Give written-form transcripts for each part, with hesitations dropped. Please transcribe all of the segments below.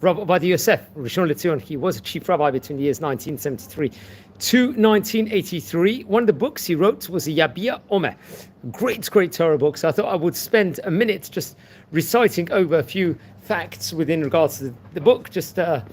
Rav Obadiah Yosef, Rishon LeZion. He was a chief rabbi between the years 1973 to 1983. One of the books he wrote was the Yabia Omer, great Torah book. So I thought I would spend a minute just reciting over a few facts within regards to the book, just as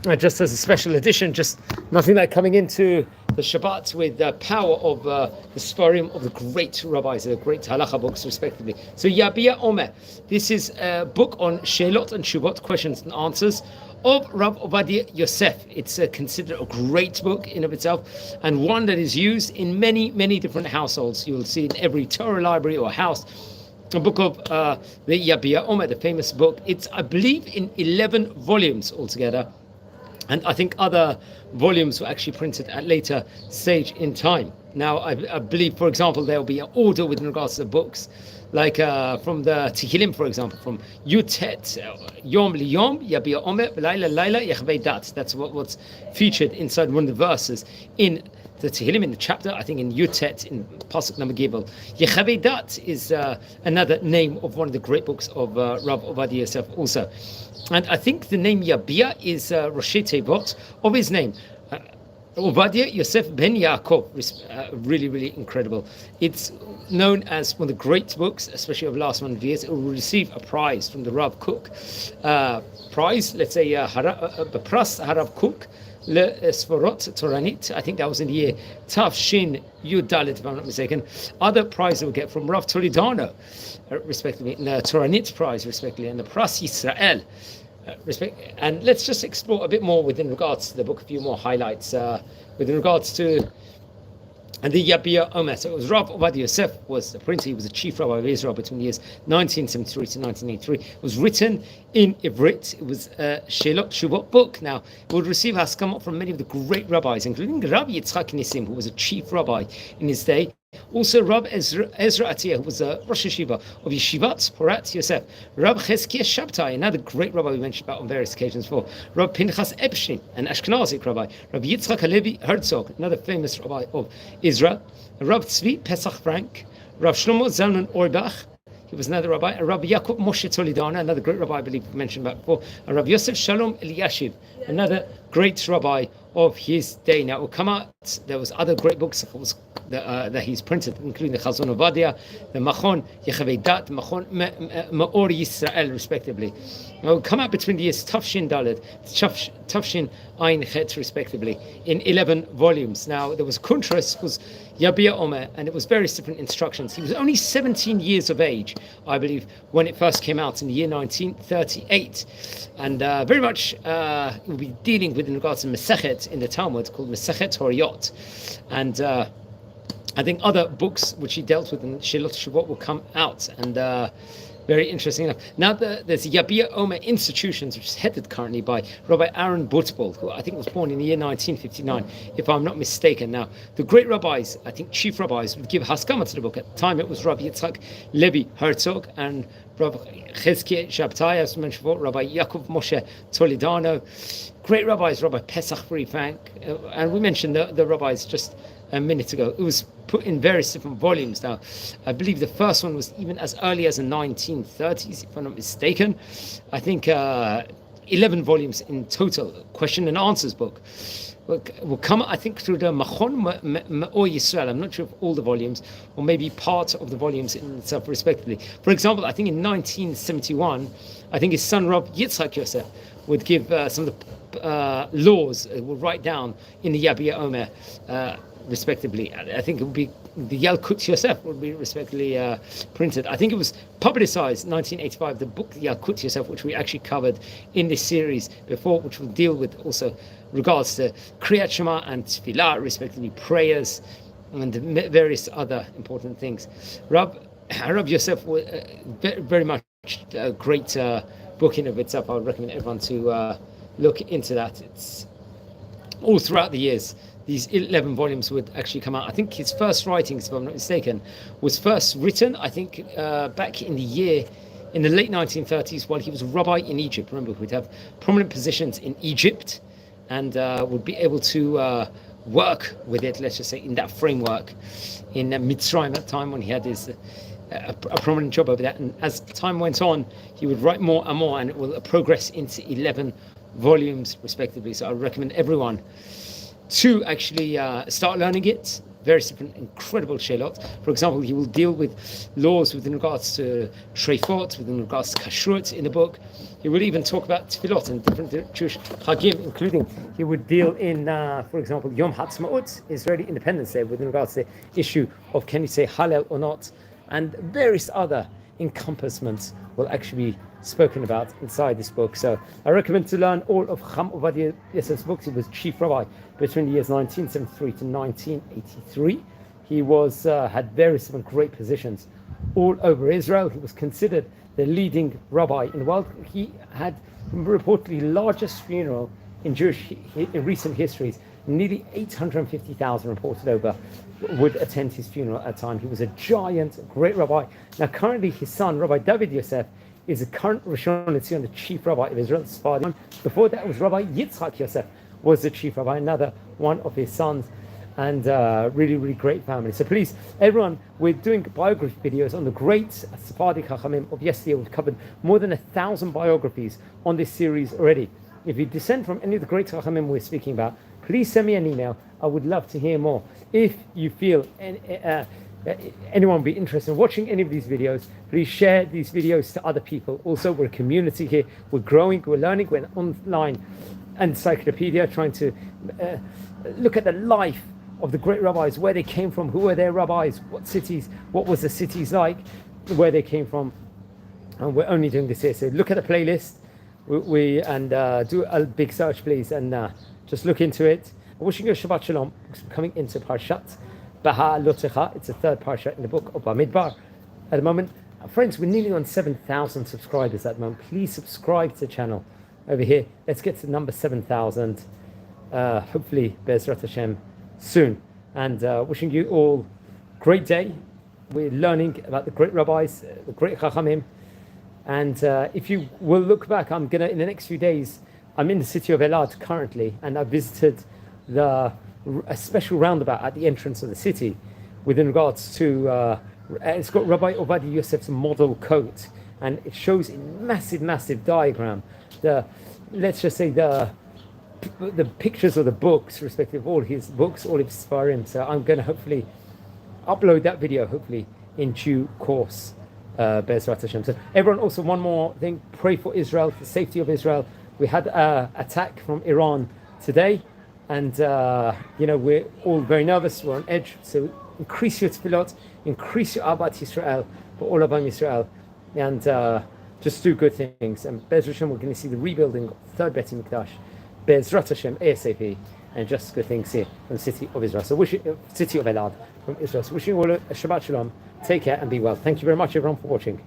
a special edition, just nothing like coming into the Shabbat with the power of the Sfarim of the great rabbis, the great halacha books, respectively. So Yabia Omer, this is a book on Sheלות and Vatchuבות, questions and answers, of Rav Obadiah Yosef. It's considered a great book in of itself, and one that is used in many, many different households. You'll see in every Torah library or house a book of the Yabia Omer, the famous book. It's, I believe, in 11 volumes altogether. And I think other volumes were actually printed at later stage in time. Now, I believe, for example, there will be an order with regards to the books, like from the Tehillim, for example, from Yutet, Yom Liyom, Yabia Omer, Laila Laila, Yechvei Dat. That's what's featured inside one of the verses in the Tehillim, in the chapter, I think in Yutet, in Pasuk number Gimel. Yechvei Dat is another name of one of the great books of Rav Obadiah Yosef also. And I think the name Yabia is Roshei Tevot of his name. Obadiah Yosef ben Yaakov, really, really incredible. It's known as one of the great books, especially of the last 100 years. It will receive a prize from the Rav Kook. Prize, let's say, Bepras Harav Kook, Le Sforot Toranit. I think that was in the year Tav Shin Yud Dalet, if I'm not mistaken. Other prizes we'll get from Rav Toledano, respectively, and the Toranit prize, respectively, and the Pras Yisrael. And let's just explore a bit more within regards to the book, a few more highlights within regards to the Yabia Omer. So it was Rav Obadiah Yosef was the printer. He was the chief rabbi of Israel between the years 1973 to 1983. It was written in Ivrit. It was a Shelot Vatchuבות book. Now, it would receive haskama from many of the great rabbis, including Rabbi Yitzchak Nissim, who was a chief rabbi in his day. Also, Rab Ezra Atiyah, who was a Rosh Yeshiva of Yeshivat Porat Yosef. Rab Cheskia Shabtai, another great rabbi we mentioned about on various occasions before. Rab Pinchas Epstein, an Ashkenazic rabbi. Rab Yitzchak Halevi Herzog, another famous rabbi of Israel. Rab Tzvi Pesach Frank. Rab Shlomo Zalman Auerbach, he was another rabbi. Rabbi Yaakov Moshe Toledano, another great rabbi I believe we mentioned about before. And Rabbi Yosef Shalom Eliashiv, another great rabbi of his day. Now, it will come out, there was other great books that he's printed, including the Chazon Obadiah, the Machon Yechvei Dat, the Machon Me'or Yisrael, respectively. It will come out between the years Tafshin Dalet, Tafshin Ein Chet, respectively, in 11 volumes. Now, there was Kuntras, was Yabia Omer, and it was various different instructions. He was only 17 years of age, I believe, when it first came out in the year 1938. And very much it will be dealing with in regards to Mesechet in the Talmud called Mesechet Horayot. And I think other books which he dealt with in Shelot Vatchuבות will come out. And very interesting enough. Now there's the Yabia Omer Institutions, which is headed currently by Rabbi Aaron Butbol, who I think was born in the year 1959, if I'm not mistaken. Now, the great rabbis, I think chief rabbis, would give haskama to the book. At the time, it was Rabbi Yitzchak Levi Herzog and Rabbi Cheskia Shabtai, as mentioned before, Rabbi Yaakov Moshe Toledano. Great rabbis, Rabbi Pesach Frank, and we mentioned the rabbis just a minute ago. It was put in various different volumes. Now, I believe the first one was even as early as the 1930s, if I'm not mistaken. I think 11 volumes in total, question and answers book. Will come, I think, through the Machon Me'or Yisrael. I'm not sure if all the volumes, or maybe part of the volumes in itself, respectively. For example, I think in 1971, I think his son Rav Yitzchak Yosef would give some of the laws, would write down in the Yabia Omer, respectively. I think it would be the Yalkut Yosef would be respectively printed. I think it was publicized 1985, the book Yalkut Yosef, which we actually covered in this series before, which will deal with also regards to Kriyat Shema and Tefillah, respectively prayers and various other important things. Rab Yosef was very much a great book in of itself. I would recommend everyone to look into that. It's all throughout the years. These 11 volumes would actually come out. I think his first writings, if I'm not mistaken, was first written, I think, back in the late 1930s while he was a rabbi in Egypt. Remember, we'd have prominent positions in Egypt and would be able to work with it, let's just say, in that framework in Mitzrayim at the time when he had his a prominent job over that. And as time went on, he would write more and more, and it will progress into 11 volumes, respectively. So I recommend everyone to actually start learning it. Various different incredible Shelot. For example, he will deal with laws with regards to Shreifot, with regards to Kashrut in the book. He will even talk about Tefillot and different Jewish Chagim, including he would deal in, for example, Yom Ha'atzmaut, Israeli Independence Day, with regards to the issue of can you say Hallel or not, and various other encompassments will actually be spoken about inside this book. So I recommend to learn all of Chacham Ovadia Yosef's books. He was chief rabbi between the years 1973 to 1983. He was had various different great positions all over Israel. He was considered the leading rabbi in the world. He had reportedly the largest funeral in in recent histories. Nearly 850,000 reported over would attend his funeral at a time. He was a giant, great rabbi. Now currently his son, Rabbi David Yosef, is the current Rishon LeZion, the chief rabbi of Israel. Before that was Rabbi Yitzchak Yosef, was the chief rabbi, another one of his sons, and really, really great family. So please, everyone, we're doing biography videos on the great Sephardic Chachamim of yesterday. We've covered more than 1,000 biographies on this series already. If you descend from any of the great Chachamim we're speaking about, please send me an email. I would love to hear more. If you feel anyone would be interested in watching any of these videos, please share these videos to other people. Also, we're a community here. We're growing, we're learning, we're an online encyclopedia trying to look at the life of the great rabbis, where they came from, who were their rabbis, what cities, what was the cities like, where they came from. And we're only doing this here. So look at the playlist and do a big search, please, and just look into it. I'm wishing you a Shabbat Shalom. Coming into Parshat Beha'alotecha. It's the third parsha in the book of Bamidbar. At the moment, friends, we're nearly on 7,000 subscribers at the moment. Please subscribe to the channel over here. Let's get to number 7,000. Hopefully, Bezrat Hashem soon. And wishing you all great day. We're learning about the great rabbis, the great Chachamim. And if you will look back, I'm gonna in the next few days. I'm in the city of Elad currently, and I visited a special roundabout at the entrance of the city with regards to it's got Rabbi Obadiah Yosef's model coat, and it shows in massive diagram let's just say the pictures of the books, respective all his books, all his Sfarim. So I'm going to hopefully upload that video hopefully in due course, Bezrat Hashem. So everyone, also one more thing, pray for Israel, the safety of Israel. We had an attack from Iran today, and we're all very nervous. We're on edge. So increase your tefillot, increase your Abat Yisrael for all of Israel, and just do good things. And Bezrat Hashem, we're going to see the rebuilding of the third Beit Mikdash, Bezrat Hashem ASAP, and just good things here from the city of Israel. So city of Elad from Israel. So wishing you all a Shabbat Shalom. Take care and be well. Thank you very much, everyone, for watching.